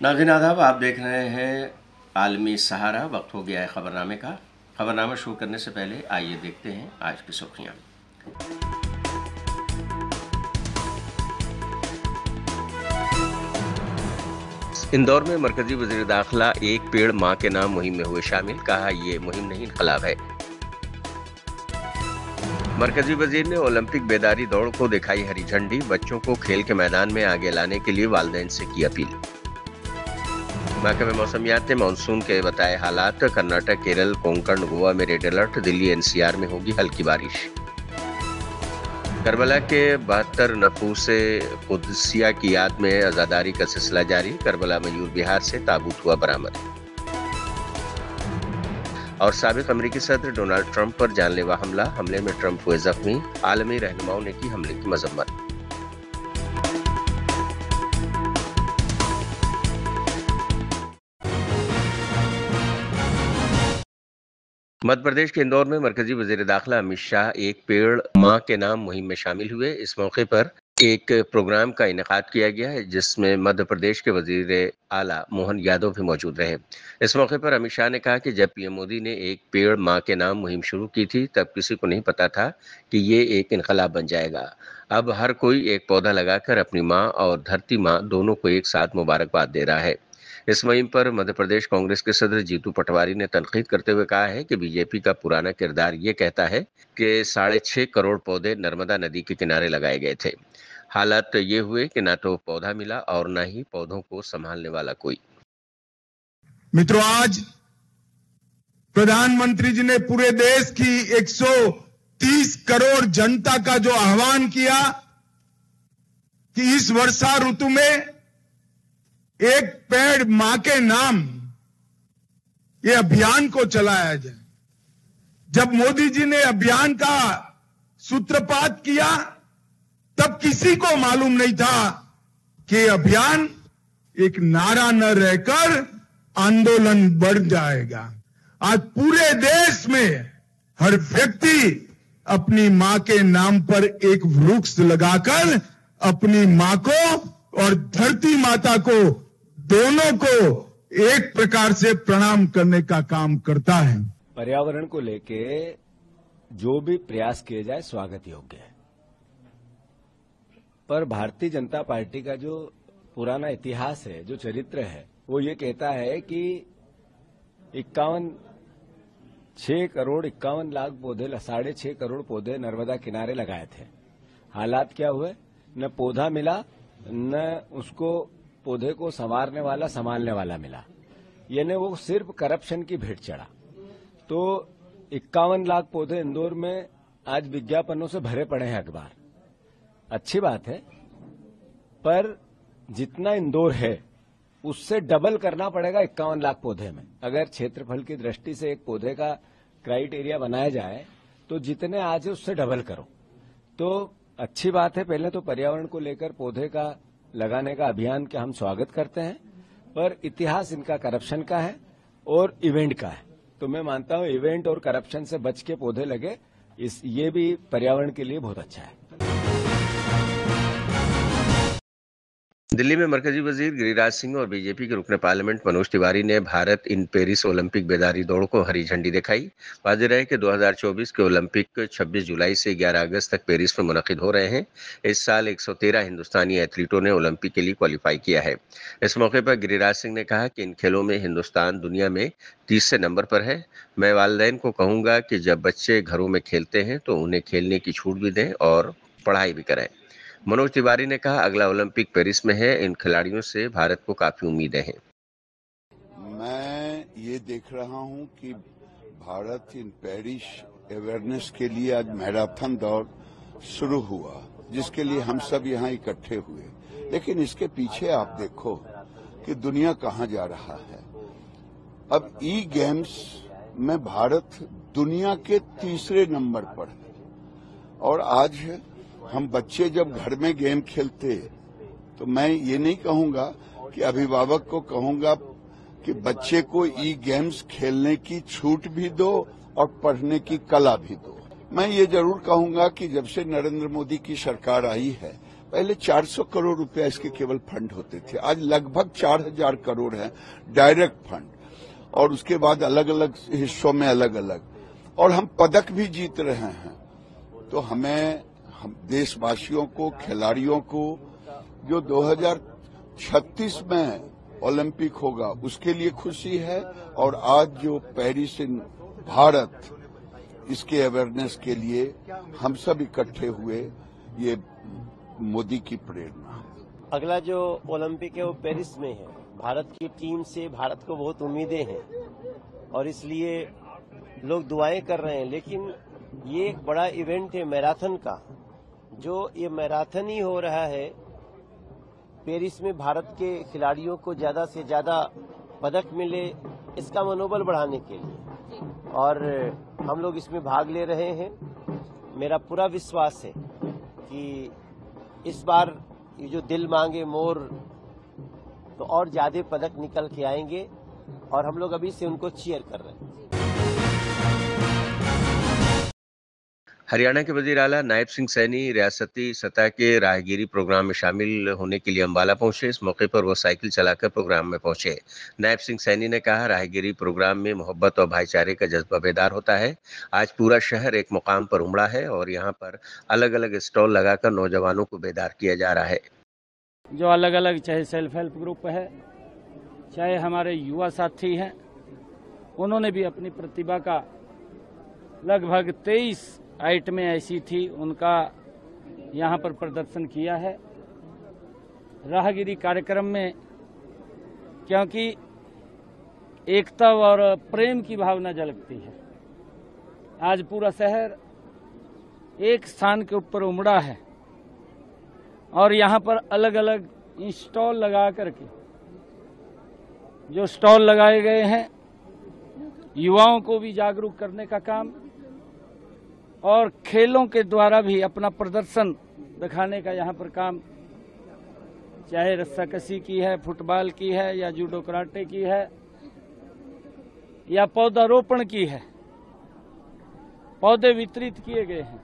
नाज़रीन आदाब, आप देख रहे हैं आलमी सहारा। वक्त हो गया है खबरनामे का। खबरनामा शुरू करने से पहले आइए देखते हैं आज की सुर्खियां। इंदौर में मरकजी वजीर दाखिला एक पेड़ मां के नाम मुहिम में हुए शामिल। कहा ये मुहिम नहीं इनकलाब है। मरकजी वजीर ने ओलंपिक बेदारी दौड़ को दिखाई हरी झंडी। बच्चों को खेल के मैदान में आगे लाने के लिए वालिदैन से की अपील। महकमे मौसमियात ने मानसून के बताए हालात। कर्नाटक, केरल, कोंकण, गोवा में रेड अलर्ट। दिल्ली एनसीआर में होगी हल्की बारिश। करबला के 72 नफूसे कुदसिया की याद में अज़ादारी का सिलसिला जारी। करबला मयूर विहार से ताबूत हुआ बरामद। और साबिक अमेरिकी सदर डोनाल्ड ट्रंप पर जानलेवा हमले में ट्रंप हुए जख्मी। आलमी रहनुमाओं ने की हमले की मजम्मत। मध्य प्रदेश के इंदौर में मरकजी वजीर दाखिला अमित शाह एक पेड़ मां के नाम मुहिम में शामिल हुए। इस मौके पर एक प्रोग्राम का इनेकाद किया गया है जिसमें मध्य प्रदेश के वजीर आला मोहन यादव भी मौजूद रहे। इस मौके पर अमित शाह ने कहा कि जब पीएम मोदी ने एक पेड़ मां के नाम मुहिम शुरू की थी तब किसी को नहीं पता था कि ये एक इनकलाब बन जाएगा। अब हर कोई एक पौधा लगाकर अपनी मां और धरती मां दोनों को एक साथ मुबारकबाद दे रहा है। इस मुहिम पर मध्य प्रदेश कांग्रेस के सदर जीतू पटवारी ने तनकीद करते हुए कहा है कि बीजेपी का पुराना किरदार ये कहता है कि 6.5 करोड़ पौधे नर्मदा नदी के किनारे लगाए गए थे। हालात ये हुए कि ना तो पौधा मिला और ना ही पौधों को संभालने वाला कोई। मित्रों, आज प्रधानमंत्री जी ने पूरे देश की 130 करोड़ जनता का जो आह्वान किया कि इस वर्षा ऋतु में एक पेड़ मां के नाम ये अभियान को चलाया जाए। जब मोदी जी ने अभियान का सूत्रपात किया तब किसी को मालूम नहीं था कि अभियान एक नारा न रहकर आंदोलन बढ़ जाएगा। आज पूरे देश में हर व्यक्ति अपनी मां के नाम पर एक वृक्ष लगाकर अपनी मां को और धरती माता को दोनों को एक प्रकार से प्रणाम करने का काम करता है। पर्यावरण को लेके जो भी प्रयास किए जाए स्वागत योग्य है, पर भारतीय जनता पार्टी का जो पुराना इतिहास है, जो चरित्र है, वो ये कहता है कि 6 करोड़ 51 लाख पौधे, 6.5 करोड़ पौधे नर्मदा किनारे लगाए थे। हालात क्या हुए? न पौधा मिला, न उसको पौधे को संभालने वाला मिला। यानी वो सिर्फ करप्शन की भेंट चढ़ा। तो 51 लाख पौधे इंदौर में आज विज्ञापनों से भरे पड़े हैं अखबार। अच्छी बात है, पर जितना इंदौर है उससे डबल करना पड़ेगा 51 लाख पौधे में। अगर क्षेत्रफल की दृष्टि से एक पौधे का क्राइटेरिया बनाया जाए तो जितने आज है उससे डबल करो। तो अच्छी बात है। पहले तो पर्यावरण को लेकर पौधे का लगाने का अभियान का हम स्वागत करते हैं, पर इतिहास इनका करप्शन का है और इवेंट का है। तो मैं मानता हूं इवेंट और करप्शन से बच के पौधे लगे, ये भी पर्यावरण के लिए बहुत अच्छा है। दिल्ली में मरकजी वजीर गिरिराज सिंह और बीजेपी के रुकने पार्लियामेंट मनोज तिवारी ने भारत इन पेरिस ओलंपिक बेदारी दौड़ को हरी झंडी दिखाई। वाज़ेह रहे कि 2024 के ओलंपिक 26 जुलाई से 11 अगस्त तक पेरिस में मुनक़िद हो रहे हैं। इस साल 113 हिंदुस्तानी एथलीटों ने ओलंपिक के लिए क्वालिफाई किया है। इस मौके पर गिरिराज सिंह ने कहा कि इन खेलों में हिंदुस्तान दुनिया में 30 नंबर पर है। मैं वालिदैन को कहूँगा कि जब बच्चे घरों में खेलते हैं तो उन्हें खेलने की छूट भी दें और पढ़ाई भी करें। मनोज तिवारी ने कहा अगला ओलंपिक पेरिस में है। इन खिलाड़ियों से भारत को काफी उम्मीदें हैं। मैं ये देख रहा हूं कि भारत इन पेरिस अवेयरनेस के लिए आज मैराथन दौड़ शुरू हुआ, जिसके लिए हम सब यहाँ इकट्ठे हुए। लेकिन इसके पीछे आप देखो कि दुनिया कहाँ जा रहा है। अब ई गेम्स में भारत दुनिया के 3रे नंबर पर है। और आज हम बच्चे जब घर में गेम खेलते तो मैं ये नहीं कहूंगा कि अभिभावक को कहूंगा कि बच्चे को ई गेम्स खेलने की छूट भी दो और पढ़ने की कला भी दो। मैं ये जरूर कहूंगा कि जब से नरेंद्र मोदी की सरकार आई है पहले 400 करोड़ रुपया इसके केवल फंड होते थे, आज लगभग 4000 करोड़ है डायरेक्ट फंड, और उसके बाद अलग अलग हिस्सों में अलग अलग, और हम पदक भी जीत रहे हैं। तो हम देशवासियों को, खिलाड़ियों को, जो 2036 में ओलंपिक होगा उसके लिए खुशी है, और आज जो पेरिस इन भारत, इसके अवेयरनेस के लिए हम सब इकट्ठे हुए, ये मोदी की प्रेरणा। अगला जो ओलंपिक है वो पेरिस में है। भारत की टीम से भारत को बहुत उम्मीदें हैं और इसलिए लोग दुआएं कर रहे हैं, लेकिन ये एक बड़ा इवेंट है मैराथन का। जो ये मैराथन ही हो रहा है पेरिस में, भारत के खिलाड़ियों को ज्यादा से ज्यादा पदक मिले, इसका मनोबल बढ़ाने के लिए, और हम लोग इसमें भाग ले रहे हैं। मेरा पूरा विश्वास है कि इस बार ये जो दिल मांगे मोर, तो और ज्यादा पदक निकल के आएंगे, और हम लोग अभी से उनको चीयर कर रहे हैं। हरियाणा के वजीर आला नायब सिंह सैनी रियासती सतह के राहगीरी प्रोग्राम में शामिल होने के लिए अम्बाला पहुंचे। इस मौके पर वो साइकिल चलाकर प्रोग्राम में पहुंचे। नायब सिंह सैनी ने कहा, राहगीरी प्रोग्राम में मोहब्बत और भाईचारे का जज्बा बेदार होता है। आज पूरा शहर एक मुकाम पर उमड़ा है और यहाँ पर अलग अलग स्टॉल लगाकर नौजवानों को बेदार किया जा रहा है। जो अलग अलग, चाहे सेल्फ हेल्प ग्रुप है, चाहे हमारे युवा साथी हैं, उन्होंने भी अपनी प्रतिभा का लगभग 23 आइटमें ऐसी थी, उनका यहाँ पर प्रदर्शन किया है राहगीरी कार्यक्रम में, क्योंकि एकता और प्रेम की भावना झलकती है। आज पूरा शहर एक स्थान के ऊपर उमड़ा है और यहाँ पर अलग अलग स्टॉल लगा करके, जो स्टॉल लगाए गए हैं, युवाओं को भी जागरूक करने का काम और खेलों के द्वारा भी अपना प्रदर्शन दिखाने का यहाँ पर काम, चाहे रस्साकशी की है, फुटबॉल की है, या जूडो कराटे की है, या पौधारोपण की है। पौधे वितरित किए गए हैं।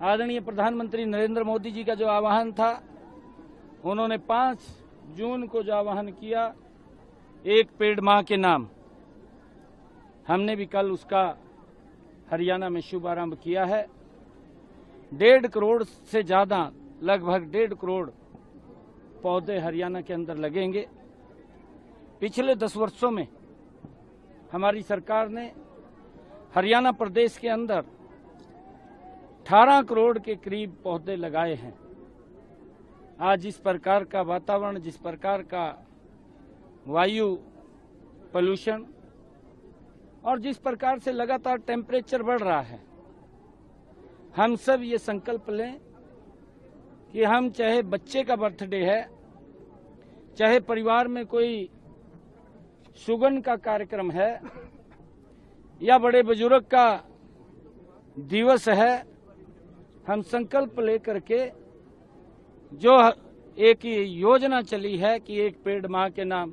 आदरणीय प्रधानमंत्री नरेंद्र मोदी जी का जो आह्वान था, उन्होंने 5 जून को जो आह्वान किया, एक पेड़ मां के नाम, हमने भी कल उसका हरियाणा में शुभारंभ किया है। 1.5 करोड़ से ज्यादा, लगभग 1.5 करोड़ पौधे हरियाणा के अंदर लगेंगे। पिछले 10 वर्षों में हमारी सरकार ने हरियाणा प्रदेश के अंदर 18 करोड़ के करीब पौधे लगाए हैं। आज जिस प्रकार का वातावरण, जिस प्रकार का वायु पोल्यूशन और जिस प्रकार से लगातार टेम्परेचर बढ़ रहा है, हम सब ये संकल्प लें कि हम, चाहे बच्चे का बर्थडे है, चाहे परिवार में कोई सुगन का कार्यक्रम है, या बड़े बुजुर्ग का दिवस है, हम संकल्प लेकर के जो एक योजना चली है कि एक पेड़ मां के नाम,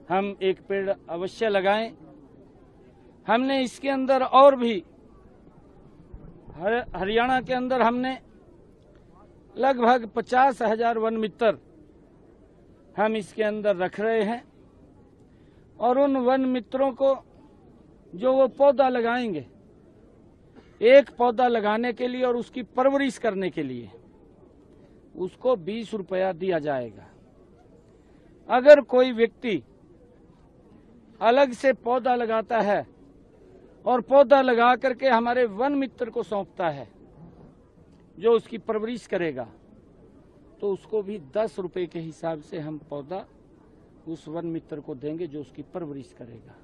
हम एक पेड़ अवश्य लगाएं। हमने इसके अंदर और भी हरियाणा के अंदर हमने लगभग 50,000 वन मित्र हम इसके अंदर रख रहे हैं, और उन वन मित्रों को जो वो पौधा लगाएंगे, एक पौधा लगाने के लिए और उसकी परवरिश करने के लिए उसको 20 रुपया दिया जाएगा। अगर कोई व्यक्ति अलग से पौधा लगाता है और पौधा लगा करके हमारे वन मित्र को सौंपता है, जो उसकी परवरिश करेगा, तो उसको भी 10 रुपए के हिसाब से हम पौधा उस वन मित्र को देंगे जो उसकी परवरिश करेगा।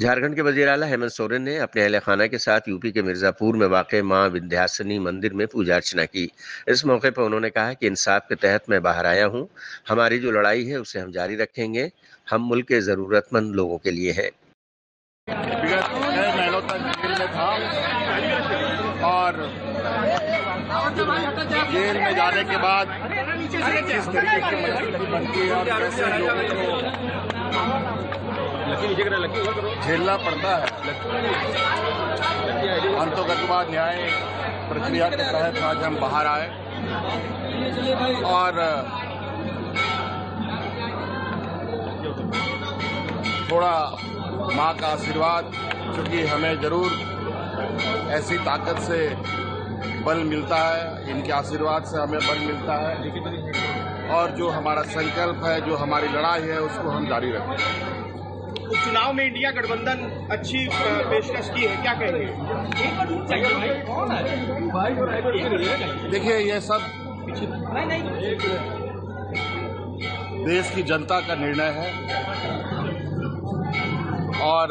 झारखंड के वजीर आला हेमंत सोरेन ने अपने अहले खाना के साथ यूपी के मिर्जापुर में वाक़े मां विंध्याचली मंदिर में पूजा अर्चना की। इस मौके पर उन्होंने कहा कि इंसाफ के तहत मैं बाहर आया हूं। हमारी जो लड़ाई है उसे हम जारी रखेंगे। हम मुल्क के जरूरतमंद लोगों के लिए है। विगत कई महीनों तक जेल में था और जेल में जाने के बाद जिस तरीके की मनस्थिति बनती है और कैसे लोगों को झेलना पड़ता है, अंतर्गतवाद न्याय प्रक्रिया के तहत आज हम बाहर आए और थोड़ा माँ का आशीर्वाद, क्योंकि हमें जरूर ऐसी ताकत से बल मिलता है, इनके आशीर्वाद से हमें बल मिलता है और जो हमारा संकल्प है, जो हमारी लड़ाई है, उसको हम जारी रखेंगे। उपचुनाव में इंडिया गठबंधन अच्छी पेशकश की है, क्या कहेंगे? देखिए, ये सब देश की जनता का निर्णय है और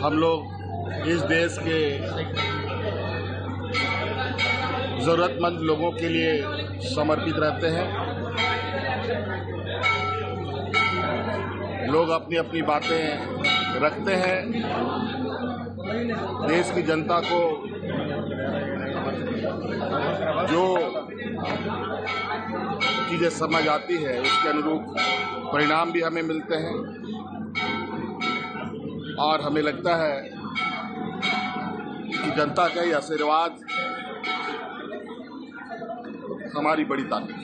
हम लोग इस देश के जरूरतमंद लोगों के लिए समर्पित रहते हैं। लोग अपनी अपनी बातें रखते हैं। देश की जनता को जो चीजें समझ आती है, उसके अनुरूप परिणाम भी हमें मिलते हैं और हमें लगता है कि जनता का ही आशीर्वाद हमारी बड़ी ताकत है।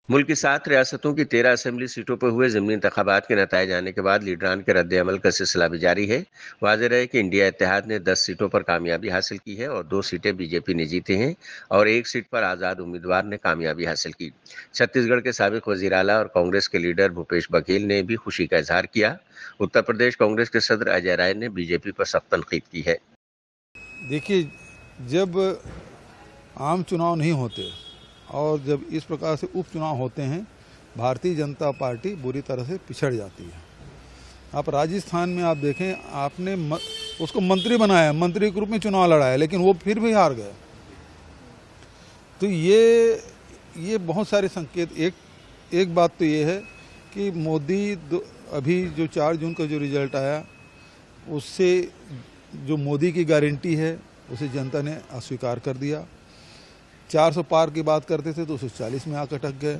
मुल्क की 7 रियासतों की 13 असेंबली सीटों पर हुए ज़िमनी इंतखाबात के नतीजे आने के बाद लीडरान के रद्द-ए-अमल का सिलसिला भी जारी है। वाज़ेह रहे कि इंडिया इत्तेहाद ने 10 सीटों पर कामयाबी हासिल की है और 2 सीटें बीजेपी ने जीती हैं और 1 सीट पर आज़ाद उम्मीदवार ने कामयाबी हासिल की। छत्तीसगढ़ के साबिक वज़ीर आला और कांग्रेस के लीडर भूपेश बघेल ने भी खुशी का इजहार किया। उत्तर प्रदेश कांग्रेस के सदर अजय राय ने बीजेपी पर सख्त तनकीद की है। देखिए, जब आम चुनाव नहीं होते और जब इस प्रकार से उपचुनाव होते हैं, भारतीय जनता पार्टी बुरी तरह से पिछड़ जाती है। आप राजस्थान में आप देखें, आपने उसको मंत्री बनाया, मंत्री के रूप में चुनाव लड़ाया, लेकिन वो फिर भी हार गए। तो ये बहुत सारे संकेत। एक बात तो ये है कि मोदी अभी जो 4 जून का जो रिजल्ट आया, उससे जो मोदी की गारंटी है उसे जनता ने अस्वीकार कर दिया। 400 पार की बात करते थे तो 240 में आकर अटक गए।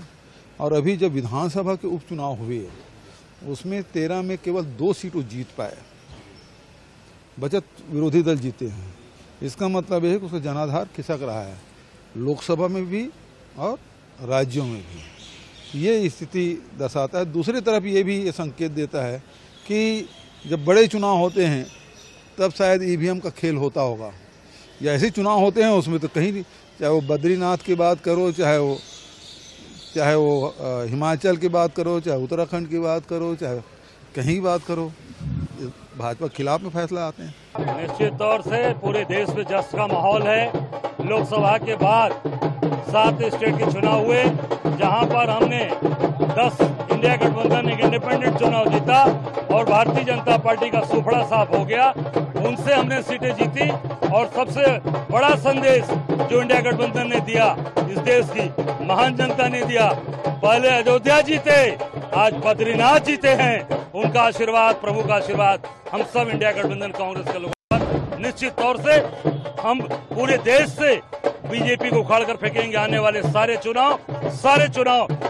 और अभी जब विधानसभा के उपचुनाव हुए, उसमें 13 में केवल 2 सीट वो जीत पाए, बचत विरोधी दल जीते हैं। इसका मतलब है कि उसका जनाधार खिसक रहा है, लोकसभा में भी और राज्यों में भी। ये स्थिति दर्शाता है। दूसरी तरफ ये भी ये संकेत देता है कि जब बड़े चुनाव होते हैं तब शायद ईवीएम का खेल होता होगा, या ऐसे चुनाव होते हैं उसमें तो कहीं, चाहे वो बद्रीनाथ की बात करो, चाहे वो हिमाचल की बात करो, चाहे उत्तराखंड की बात करो, चाहे कहीं बात करो, भाजपा के खिलाफ में फैसला आते हैं। निश्चित तौर से पूरे देश में जश्न का माहौल है। लोकसभा के बाद 7 स्टेट के चुनाव हुए, जहां पर हमने 10 इंडिया गठबंधन एक इंडिपेंडेंट चुनाव जीता और भारतीय जनता पार्टी का सुफड़ा साफ हो गया। उनसे हमने सीटें जीती और सबसे बड़ा संदेश जो इंडिया गठबंधन ने दिया, इस देश की महान जनता ने दिया। पहले अयोध्या जीते, आज बद्रीनाथ जीते हैं। उनका आशीर्वाद, प्रभु का आशीर्वाद हम सब इंडिया गठबंधन कांग्रेस के लोगों पर निश्चित तौर से हम पूरे देश से बीजेपी को उखाड़ कर फेंकेंगे। आने वाले सारे चुनाव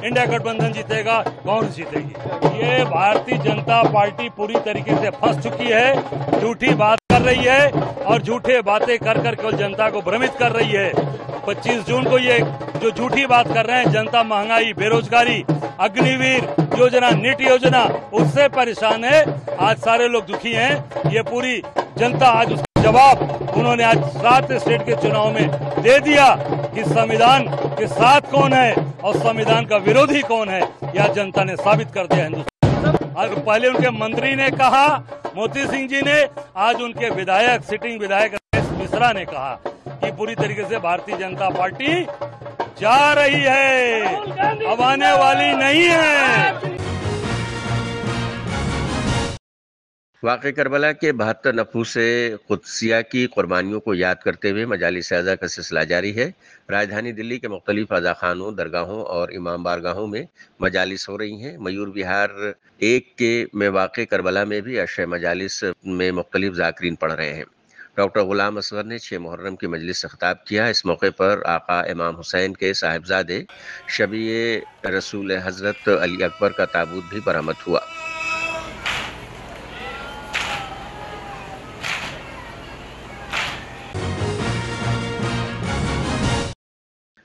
इंडिया गठबंधन जीतेगा, कांग्रेस जीतेगी। ये भारतीय जनता पार्टी पूरी तरीके से फंस चुकी है, झूठी बात कर रही है और झूठे बातें कर केवल जनता को भ्रमित कर रही है। 25 जून को ये जो झूठी बात कर रहे हैं, जनता महंगाई, बेरोजगारी, अग्निवीर योजना, नीट योजना, उससे परेशान है। आज सारे लोग दुखी हैं। ये पूरी जनता आज उसका जवाब उन्होंने आज 7 स्टेट के चुनाव में दे दिया कि संविधान के साथ कौन है और संविधान का विरोधी कौन है, यह जनता ने साबित कर दिया हिंदुस्तान। आज पहले उनके मंत्री ने कहा, मोती सिंह जी ने, आज उनके विधायक, सिटिंग विधायक रमेश मिश्रा ने कहा कि पूरी तरीके से भारतीय जनता पार्टी जा रही है, अब आने वाली नहीं है। वाक़े करबला के 72 नफूसे कुद्सिया की कुर्बानियों को याद करते हुए मजालिस अज़ा का सिलसिला जारी है। राजधानी दिल्ली के मुख्तलिफ अज़ा खानों, दरगाहों और इमाम बारगाहों में मजालिस हो रही हैं। मयूर विहार 1 में वाक़े करबला में भी अशर मजालिस में मुख्तलिफ ज़ाकिरीन पढ़ रहे हैं। डॉक्टर गुलाम असगर ने 6 मुहर्रम की मजलिस से खिताब किया। इस मौके पर आका इमाम हुसैन के साहिबजादे शबीए रसूल हज़रत अली अकबर का ताबूत भी बरामद हुआ।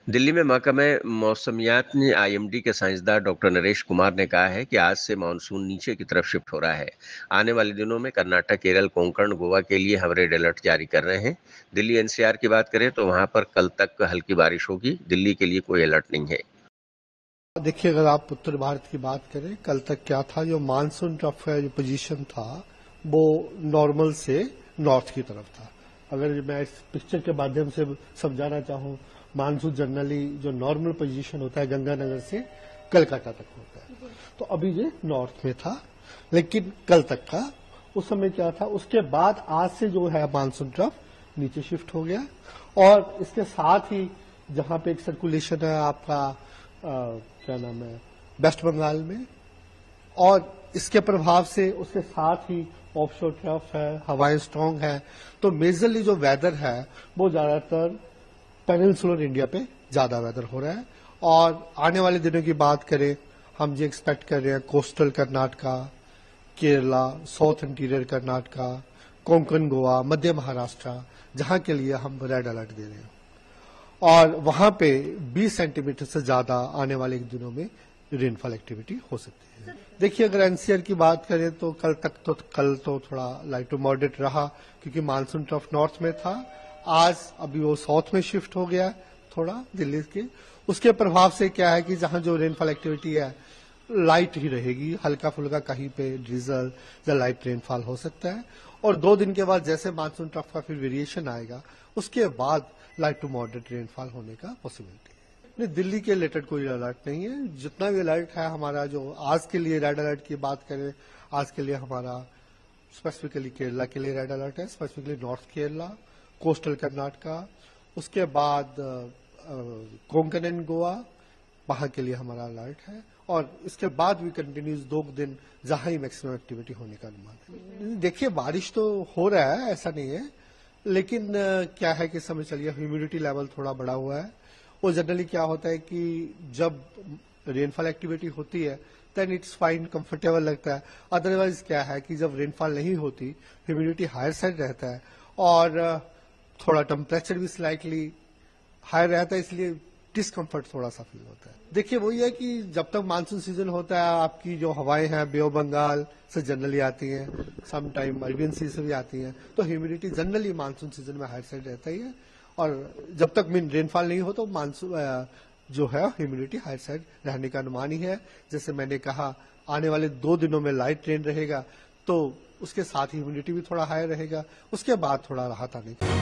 दिल्ली में महकमे मौसमियात ने आईएमडी के साइंसदान डॉक्टर नरेश कुमार ने कहा है कि आज से मानसून नीचे की तरफ शिफ्ट हो रहा है। आने वाले दिनों में कर्नाटक, केरल, कोंकण, गोवा के लिए हम रेड अलर्ट जारी कर रहे हैं। दिल्ली एनसीआर की बात करें तो वहां पर कल तक हल्की बारिश होगी। दिल्ली के लिए कोई अलर्ट नहीं है। देखिए, अगर आप उत्तर भारत की बात करें, कल तक क्या था, जो मानसून ट्रफ का जो पोजीशन था वो नॉर्मल से नॉर्थ की तरफ था। अगर मैं इस पिक्चर के माध्यम से समझाना चाहूं, मानसून जनरली जो नॉर्मल पोजीशन होता है गंगानगर से कलकत्ता तक होता है, तो अभी ये नॉर्थ में था। लेकिन कल तक का उस समय क्या था, उसके बाद आज से जो है मानसून ट्रफ नीचे शिफ्ट हो गया। और इसके साथ ही जहां पे एक सर्कुलेशन है आपका क्या नाम है, वेस्ट बंगाल में, और इसके प्रभाव से उसके साथ ही ऑफशोर ट्रफ है, हवाएं स्ट्रांग है, तो मेजरली जो वेदर है वो ज्यादातर पेनिनसुलर इंडिया पे ज्यादा वेदर हो रहा है। और आने वाले दिनों की बात करें, हम ये एक्सपेक्ट कर रहे हैं coastal Karnataka, Kerala, south interior Karnataka, Konkan, Goa, Madhya Maharashtra, जहां के लिए हम रेड अलर्ट दे रहे हैं। और वहां पे 20 सेंटीमीटर से ज्यादा आने वाले एक दिनों में रेनफॉल एक्टिविटी हो सकती है। देखिए, अगर एनसीआर की बात करें तो कल तो थोड़ा लाइट टू मॉडरेट रहा, क्योंकि मानसून ट्रफ नॉर्थ में था। आज अभी वो साउथ में शिफ्ट हो गया थोड़ा दिल्ली के। उसके प्रभाव से क्या है कि जहां जो रेनफॉल एक्टिविटी है लाइट ही रहेगी, हल्का फुल्का कहीं पे ड्रिजल या लाइट रेनफॉल हो सकता है। और 2 दिन के बाद जैसे मानसून ट्रफ का फिर वेरिएशन आएगा, उसके बाद लाइट टू मॉडरेट रेनफॉल होने का पॉसिबिलिटी है। नहीं, दिल्ली के रिलेटेड कोई अलर्ट नहीं है। जितना भी अलर्ट है हमारा, जो आज के लिए रेड अलर्ट की बात करें, आज के लिए हमारा स्पेसिफिकली केरला के लिए रेड अलर्ट है, specifically north Kerala, coastal Karnataka, उसके बाद कोंकण एंड गोवा, वहां के लिए हमारा अलर्ट है। और इसके बाद भी कंटिन्यूस 2 दिन जहां ही मैक्सिमम एक्टिविटी होने का अनुमान है। देखिए, बारिश तो हो रहा है, ऐसा नहीं है, लेकिन क्या है कि समझ चलिए ह्यूमिडिटी लेवल थोड़ा बढ़ा हुआ है। वो जनरली क्या होता है कि जब रेनफॉल एक्टिविटी होती है देन इट्स फाइन, कंफर्टेबल लगता है। अदरवाइज क्या है कि जब रेनफॉल नहीं होती, ह्यूमिडिटी हायर साइड रहता है और थोड़ा टेम्परेचर भी स्लाइटली हायर रहता है, इसलिए डिस्कम्फर्ट थोड़ा सा फील होता है। देखिए, वही है कि जब तक मानसून सीजन होता है, आपकी जो हवाएं हैं बे ऑफ बंगाल से जनरली आती हैं, सम टाइम अरेबियन सी से भी आती हैं, तो ह्यूमिडिटी जनरली मानसून सीजन में हायर साइड रहता ही है। और जब तक रेनफॉल नहीं हो तो मानसून जो है ह्यूमिडिटी हायर साइड रहने का अनुमान ही है। जैसे मैंने कहा, आने वाले 2 दिनों में लाइट रेन रहेगा, तो उसके साथ ही ह्यूमिडिटी भी थोड़ा हायर रहेगा, उसके बाद थोड़ा राहत आने का।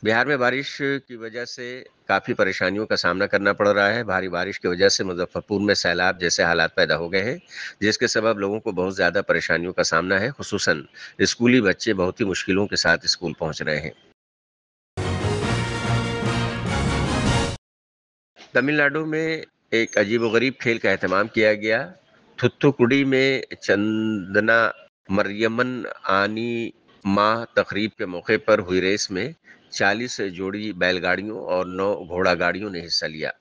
बिहार में बारिश की वजह से काफी परेशानियों का सामना करना पड़ रहा है। भारी बारिश की वजह से मुजफ्फरपुर में सैलाब जैसे हालात पैदा हो गए हैं, जिसके सबब लोगों को बहुत ज्यादा परेशानियों का सामना है। खुसूसन स्कूली बच्चे बहुत ही मुश्किलों के साथ स्कूल पहुंच रहे हैं। तमिलनाडु में एक अजीबोगरीब खेल का एहतमाम किया गया। थुत्थुकुडी में चंदना मरियमन आनी माह तकरीब के मौके पर हुई रेस में 40 जोड़ी बैलगाड़ियों और 9 घोड़ा गाड़ियों ने हिस्सा लिया।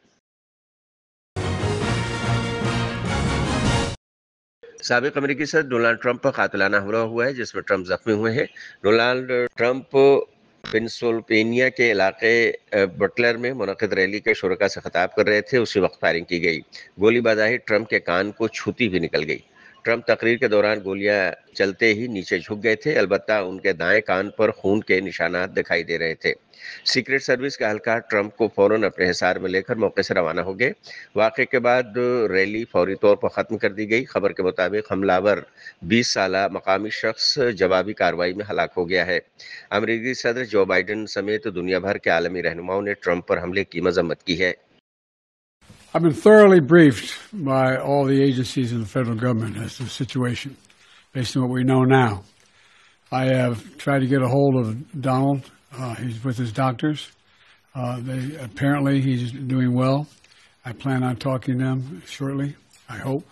साबिक अमेरिकी सदर डोनाल्ड ट्रंप पर कातिलाना हमला हुआ है, जिसमें ट्रंप जख्मी हुए हैं। डोनाल्ड ट्रंप पेंसिल्वेनिया के इलाके बटलर में मुनक़िद रैली के शुरका से खिताब कर रहे थे, उसी वक्त फायरिंग की गई। गोली बाज़ाहिर ट्रंप के कान को छूती भी निकल गई। ट्रंप तकरीर के दौरान गोलियां चलते ही नीचे झुक गए थे, अलबत्ता उनके दाएं कान पर खून के निशानात दिखाई दे रहे थे। सीक्रेट सर्विस के एहलकार ट्रंप को फौरन अपने हिसार में लेकर मौके से रवाना हो गए। वाक़े के बाद रैली फौरी तौर पर ख़त्म कर दी गई। खबर के मुताबिक हमलावर 20 साला मकामी शख्स जवाबी कार्रवाई में हलाक हो गया है। अमेरिकी सदर जो बाइडेन समेत दुनिया भर के आलमी रहनुमाओं ने ट्रंप पर हमले की मजम्मत की है। I've been thoroughly briefed by all the agencies in the federal government as to the situation, based on what we know now. I have tried to get a hold of Donald. He's with his doctors. Apparently he's doing well. I plan on talking to them shortly, I hope,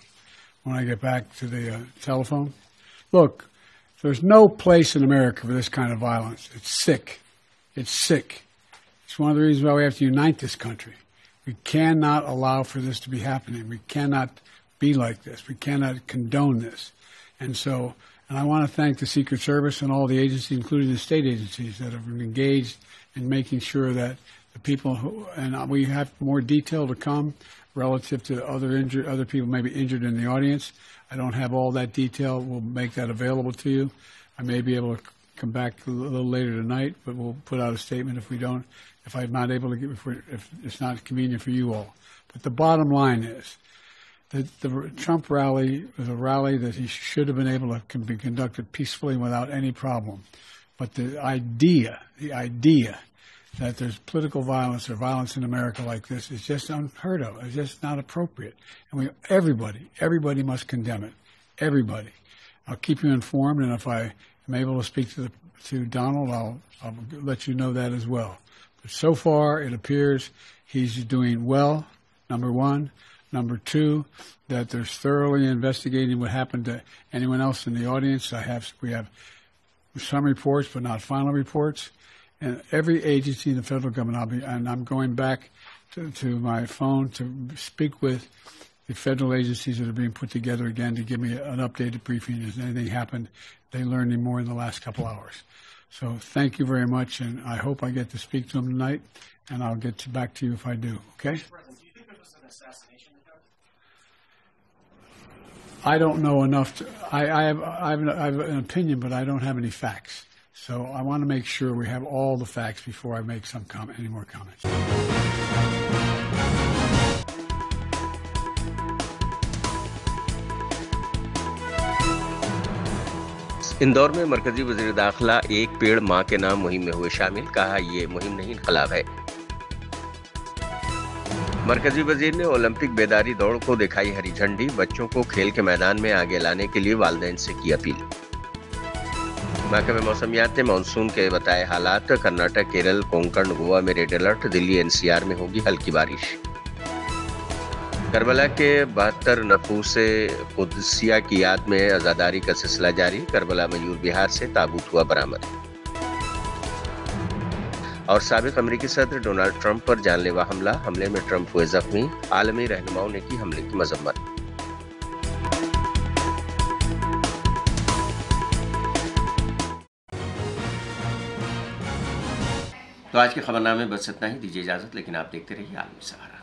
when I get back to the telephone. Look, there's no place in America for this kind of violence. It's sick. It's sick. It's one of the reasons why we have to unite this country. We cannot allow for this to be happening. We cannot be like this. We cannot condone this. And I want to thank the Secret Service and all the agencies, including the state agencies, that have engaged in making sure that the people who, and we have more detail to come relative to other people maybe injured in the audience. I don't have all that detail. We'll make that available to you. I may be able to come back a little later tonight, but we'll put out a statement if I'm not able to if it's not convenient for you all. But the bottom line is that the Trump rally was a rally that he should have been able to be conducted peacefully without any problem. But the idea that there's political violence or violence in America like this is just unheard of. It's just not appropriate. And everybody must condemn it. Everybody. I'll keep you informed, and if I am able to speak to Donald, I'll let you know that as well. But so far, it appears he's doing well, number one. Number two, that they're thoroughly investigating what happened to anyone else in the audience. We have some reports, but not final reports. And every agency in the federal government, I'm going back to my phone to speak with the federal agencies that are being put together again to give me an updated briefing. Has anything happened? They learned any more in the last couple hours. So thank you very much, and I hope I get to speak to them tonight, and I'll get back to you if I do, okay? I don't know enough I have an opinion, but I don't have any facts. So I want to make sure we have all the facts before I make any more comments. Indore में मरकजी वजीर दाखिला एक पेड़ मां के नाम मुहिम में हुए शामिल। कहा ये मुहिम नहीं इनकलाब है। मरकजी वजीर ने ओलंपिक बेदारी दौड़ को दिखाई हरी झंडी। बच्चों को खेल के मैदान में आगे लाने के लिए वालिदैन से की अपील। महकमे मौसमियात ने मानसून के बताए हालात। कर्नाटक, केरल, कोंकण, गोवा में रेड अलर्ट। दिल्ली एनसीआर में होगी हल्की बारिश। करबला के 72 नफूसे कुदसिया की याद में अज़ादारी का सिलसिला जारी। करबला मयूर बिहार से ताबूत हुआ बरामद। और साबिक अमेरिकी सदर डोनाल्ड ट्रंप पर जानलेवा हमला। हमले में ट्रंप हुए जख्मी। आलमी रहनुमाओं ने की हमले की मजम्मत। तो आज के खबरनामे बस इतना ही। दीजिए इजाजत, लेकिन आप देखते रहिए आलमी सहारा।